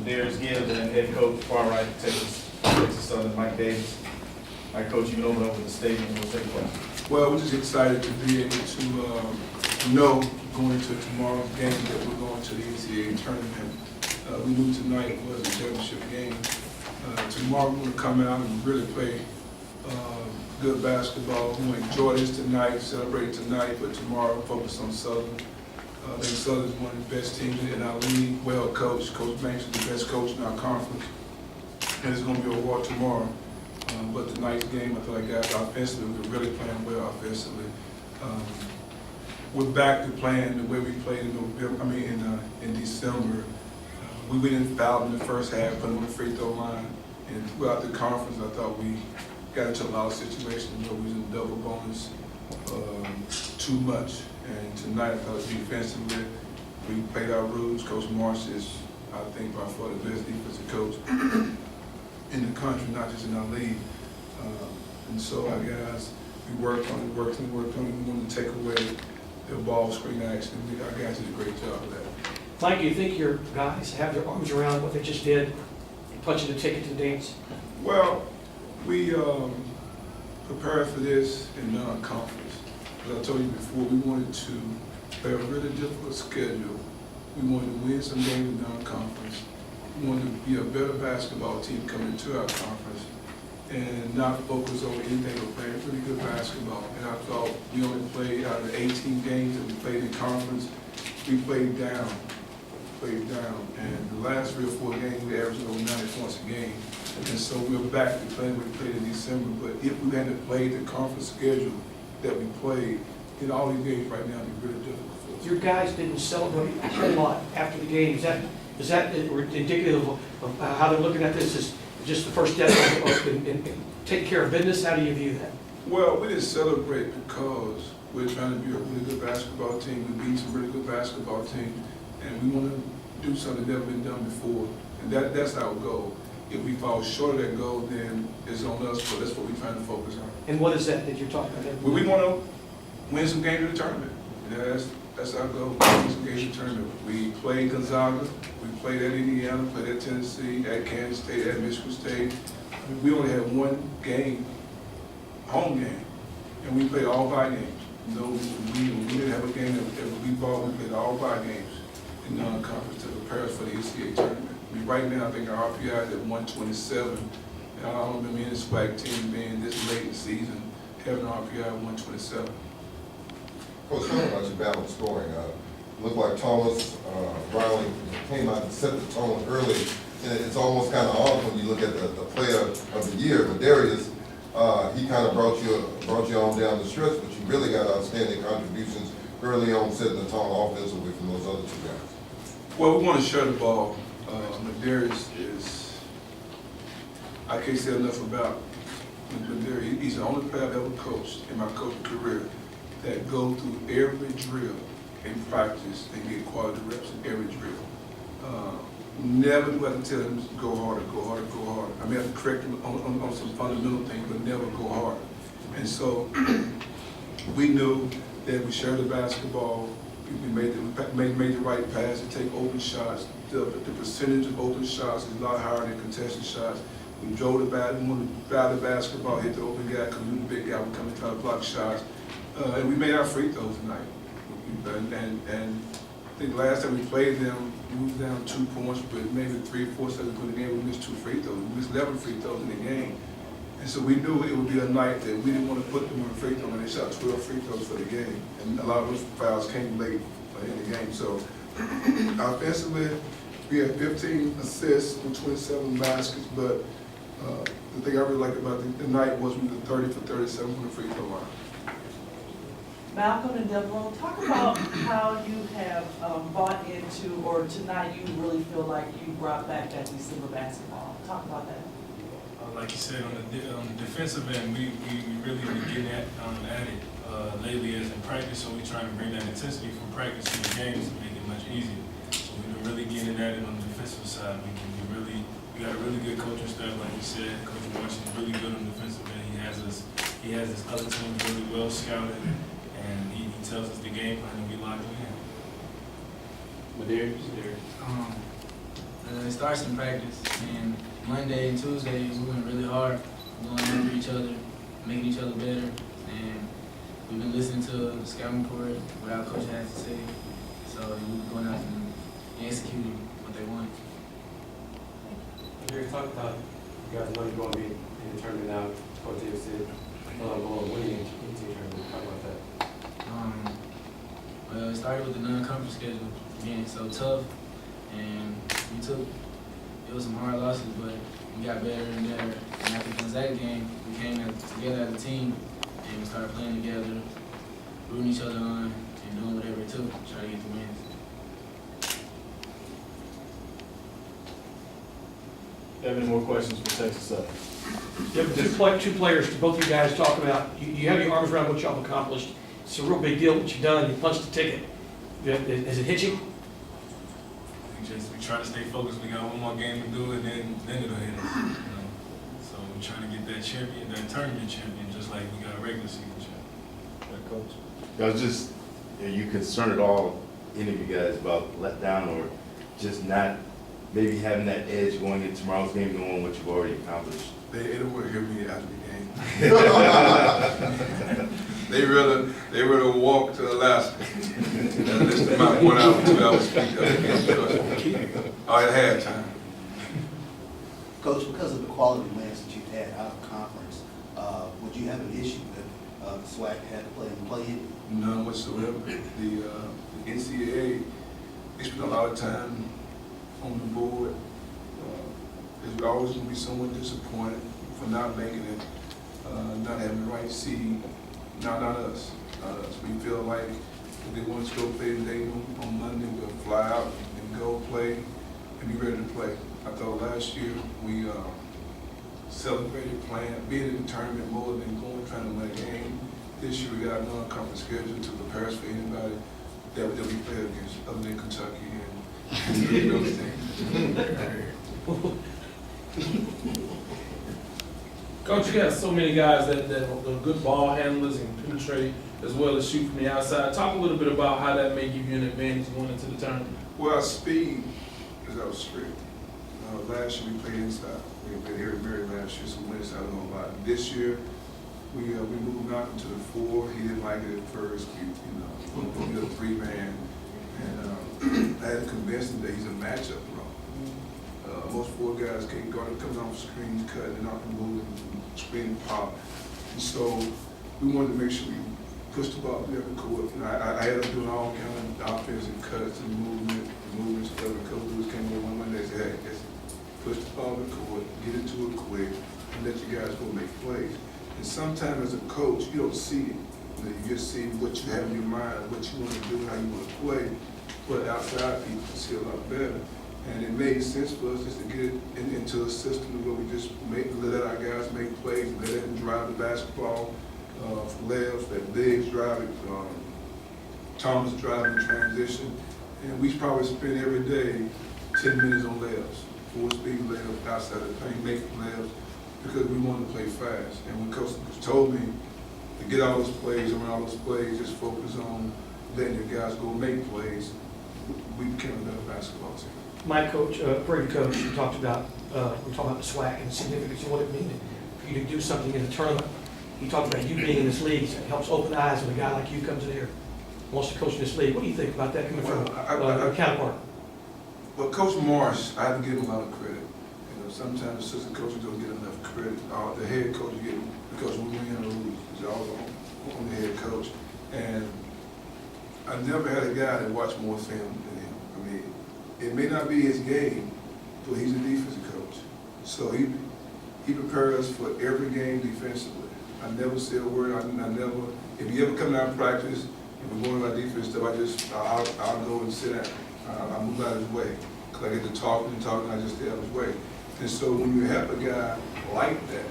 Darius Gibbs and head coach, far right, Texas Southern, Mike Davis. All right, Coach, you can open up with a statement and we'll take questions. Well, we're just excited to be able to know going into tomorrow's game that we're going to the NCAA tournament. We knew tonight was a championship game. Tomorrow we're going to come out and really play good basketball. We're going to enjoy this tonight, celebrate tonight, but tomorrow focus on Southern. I think Southern's one of the best teams in our league, well coached. Coach Banks is the best coach in our conference. And it's going to be a war tomorrow. But tonight's game, I feel like guys offensively, we're really playing well offensively. We're back to playing the way we played in November. In December. We didn't foul in the first half, put them on the free throw line, and throughout the conference, I thought we got into a lot of situations where we was in double bonus too much. And tonight, I thought defensively, we played our rules. Coach Marsh is, I think, by far the best defensive coach in the country, not just in our league. And so our guys, we worked on it. We wanted to take away the ball screen action. Our guys did a great job of that. Mike, do you think your guys have their arms around what they just did, punching the ticket to the dance? Well, we prepared for this in non-conference. As I told you before, we wanted to play a really difficult schedule. We wanted to win some games in non-conference. We wanted to be a better basketball team coming into our conference and not focus on anything but playing really good basketball. And I thought we only played out of the 18 games that we played in conference, we played down. And the last 3 or 4 games, we averaged over 90 points a game. And so we're back to playing what we played in December. But if we hadn't played the conference schedule that we played, in all these games right now, it'd be really difficult for us. Your guys didn't celebrate a whole lot after the game. Is that indicative of how they're looking at this as just the first step in taking care of business? How do you view that? Well, we didn't celebrate because we're trying to be a really good basketball team. We beat some really good basketball teams, and we want to do something never been done before. And that's our goal. If we fall short of that goal, then it's on us, but that's what we're trying to focus on. And what is that you're talking about? Well, we want to win some games in the tournament. That's our goal, win some games in the tournament. We played Gonzaga, we played at Indiana, played at Tennessee, at Kansas State, at Michigan State. We only had one game, home game, and we played all 5 games. We didn't have a game that we bought. We played all 5 games in non-conference to prepare us for the NCAA tournament. Right now, I think our RPI is at 127. And I don't remember any SWAC team being this late in the season having an RPI at 127. Coach, talking about your balance scoring, looked like Thomas Riley came out and set the tone early. And it's almost kind of odd when you look at the player of the year, but Darius, he kind of brought you on down the stretch, but you really got outstanding contributions early on, setting the tone offensively from those other 2 guys. Well, we want to share the ball. Darius is, I can't say enough about Darius. He's the only player I've ever coached in my coaching career that go through every drill in practice and get quality reps in every drill. Never do I have to tell him go harder, go harder, go harder. I may have to correct him on some fundamental things, but never go harder. And so we knew that we shared the basketball. We made the right pass to take open shots. The percentage of open shots is a lot higher than contested shots. We drove the basketball, hit the open guy, because we knew the big guy would come and try to block shots. And we made our free throws tonight. And I think last time we played them, we was down 2 points, but maybe 3 or 4 seconds in the game, we missed 2 free throws. We missed 11 free throws in the game. And so we knew it would be a night that we didn't want to put them on the free throw, and they shot 12 free throws for the game. And a lot of those fouls came late in the game. So offensively, we had 15 assists with 27 baskets, but the thing I really liked about the night was we were 30 for 37 from the free throw line. Malcolm and Deborah, talk about how you have bought into, or tonight you really feel like you brought back that December basketball. Talk about that. Like you said, on the defensive end, we really been getting at it lately as in practice, so we try to bring that intensity from practice to the games to make it much easier. So we've been really getting at it on the defensive side. We got a really good coaching staff, like you said. Coach Marsh is really good on the defensive end. He has his other teams really well scouted, and he tells us the game plan and we lock it in. Darius. It starts in practice, and Monday and Tuesday we went really hard, going after each other, making each other better, and we've been listening to the scouting report, what our coach has to say, so we've been going out and executing what they want. Jerry, talk about, you guys know you're going to be in the tournament now, Coach Davis said, going winning in the tournament, talk about that. Well, it started with the non-conference schedule being so tough, and it was some hard losses, but we got better and better. And after the Gonzaga game, we came together as a team, and we started playing together, rooting each other on, and doing whatever it took to try to get the wins. You have any more questions for Texas Southern? You have two players, both of you guys talk about, you have your arms around what y'all have accomplished. It's a real big deal what you've done. You punched the ticket. Has it hit you? We try to stay focused. We got one more game to do, and then it'll hit us. You know? So we're trying to get that champion, that tournament champion, just like we got a regular season champion. Coach? I was just, are you concerned at all, any of you guys, about let down or just not maybe having that edge going into tomorrow's game, knowing what you've already accomplished? They don't want to hear me after the game. They rather walk to Alaska. That's about 1 hour, 2 hours speak up. At halftime. Coach, because of the quality wins that you've had out of conference, would you have an issue if SWAC had to play in? None whatsoever. The NCAA, they spend a lot of time on the board. There's always going to be someone disappointed for not making it, not having the right seed. Not us. We feel like if they want us to go play in Dayton on Monday, we'll fly out and go play and be ready to play. I thought last year we celebrated being in the tournament more than trying to win a game. This year we got a non-conference schedule to prepare us for anybody that we play against, other than Kentucky and those things. Coach, you got so many guys that are good ball handlers and penetrate as well as shoot from the outside. Talk a little bit about how that may give you an advantage going into the tournament. Well, our speed is our strength. Last year we played inside. We played here at Prairie last year, so we went inside a lot. This year we moved out into the 4. He didn't like it at first. We put a 3-man, and I had to convince him that he's a matchup pro. Most 4 guys can't guard it, coming off screens, cutting, and off the move, and screen pop. And so we wanted to make sure we pushed the ball through every court. I had us doing all kind of offensive cuts and movements, stuff. And Coach Lewis came over one Monday and said, hey, let's push the ball in the court, get into it quick, and let you guys go make plays. And sometimes as a coach, you don't see it. You just see what you have in your mind, what you want to do, how you want to play. But outside people can see a lot better. And it made sense for us just to get it into a system where we just let our guys make plays, let them drive the basketball for layups, let Biggs drive it, Thomas drive in transition. And we probably spend every day 10 minutes on layups, 4-speed layups, outside the paint, making layups, because we wanted to play fast. And when Coach told me to get all those plays, and all those plays, just focus on letting the guys go make plays, we became a better basketball team. My coach, Prairie coach, we talked about the SWAC and the significance of what it means for you to do something in the tournament. He talked about you being in this league. It helps open the eyes when a guy like you comes in here, wants to coach in this league. What do you think about that coming from a counterpart? Well, Coach Morris, I have to give him a lot of credit. Sometimes assistant coaches don't get enough credit. The head coach get it because we win or lose. It's all on the head coach. And I never had a guy that watched more film than him. I mean, it may not be his game, but he's a defensive coach. So he prepared us for every game defensively. I never say a word. I never. If he ever come out of practice and we're going about defense stuff, I'll go and sit down. I move out of his way. Because I get to talking, I just stay out of his way. And so when you have a guy like that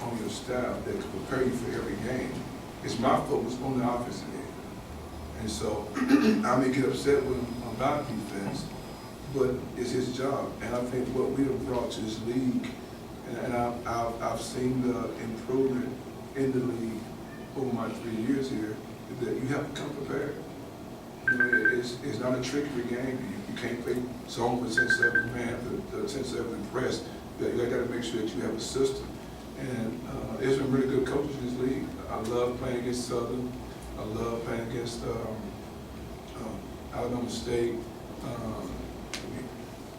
on your staff that can prepare you for every game, it's my focus on the offensive end. And so I may get upset with him about defense, but it's his job. And I think what we have brought to this league, and I've seen the improvement in the league over my 3 years here, is that you have to come prepared. It's not a trickery game. You can't play zone with 10-7 man, the 10-7 press. You gotta make sure that you have a system. And there's some really good coaches in this league. I love playing against Southern. I love playing against Alabama State.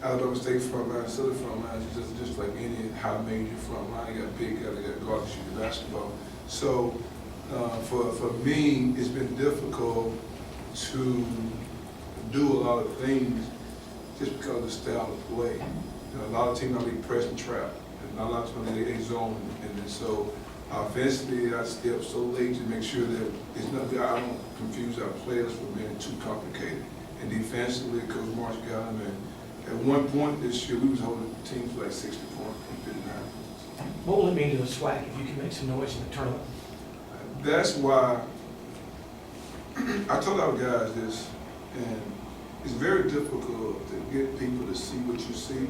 Alabama State front line, Southern front line is just like any high major front line. You got big guys, you got guards shooting basketball. So for me, it's been difficult to do a lot of things just because of the style of play. You know, a lot of teams don't be press and trap. And not a lot of times they zone. And then so offensively, I stay up so late to make sure that it's not that I don't confuse our players for being too complicated. And defensively, Coach Marsh got them. And at one point this year, we was holding teams like 60 points and 59 points. What will it mean to the SWAC if you can make some noise in the tournament? That's why I told our guys this, and it's very difficult to get people to see what you see,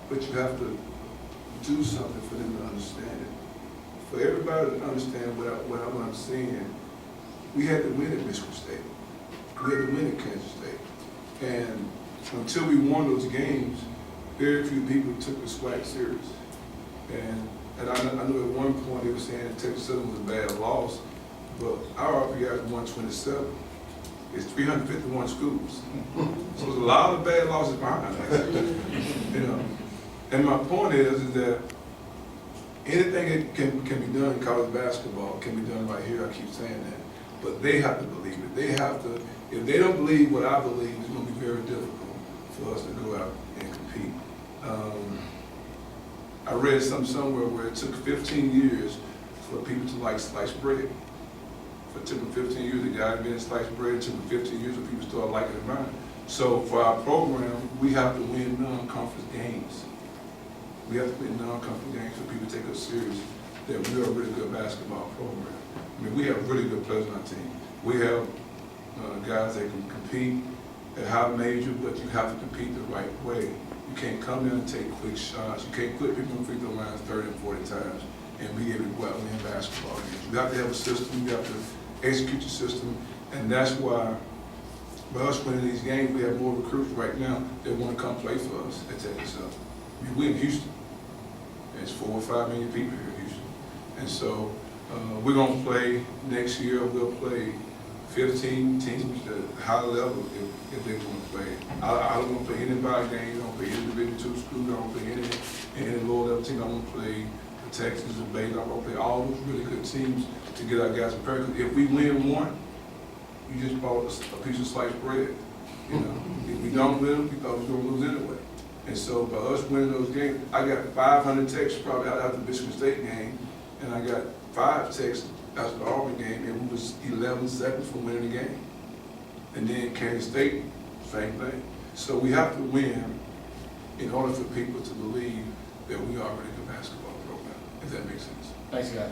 but you have to do something for them to understand it. For everybody to understand what I'm saying, we had to win at Michigan State. We had to win at Kansas State. And until we won those games, very few people took the SWAC serious. And I know at one point they were saying that Texas Southern was a bad loss, but our RPI is 127. It's 351 schools. So there's a lot of bad losses behind us. You know. And my point is that anything that can be done in college basketball can be done right here. I keep saying that. But they have to believe it. They have to, if they don't believe what I believe, it's going to be very difficult for us to go out and compete. I read something somewhere where it took 15 years for people to like sliced bread. It took them 15 years, the guy being sliced bread, it took them 15 years for people to start liking it around. So for our program, we have to win non-conference games. We have to win non-conference games for people to take us serious, that we're a really good basketball program. I mean, we have really good players on our team. We have guys that can compete at high major, but you have to compete the right way. You can't come in and take quick shots. You can't put people on free throw lines 30 and 40 times and be able to go out and win basketball games. You have to have a system. You have to execute your system, and that's why by us winning these games, we have more recruits right now that want to come play for us at Texas Southern. I mean, we're in Houston. There's 4 or 5 million people here in Houston. And so we're going to play next year, we'll play 15 teams at high level if they want to play. I don't want to play anybody games, I don't play any Division II schools, I don't play any lower level team. I want to play the Texas and Baylor, I want to play all those really good teams to get our guys prepared. If we win one, you just bought a piece of sliced bread. You know, if we don't win, we thought we were going to lose anyway. And so by us winning those games, I got 500 texts probably out after the Michigan State game, and I got 5 texts after the Auburn game, and we was 11 seconds from winning the game. And then Kansas State, same thing. So we have to win in order for people to believe that we are a really good basketball program, if that makes sense. Thanks, guys.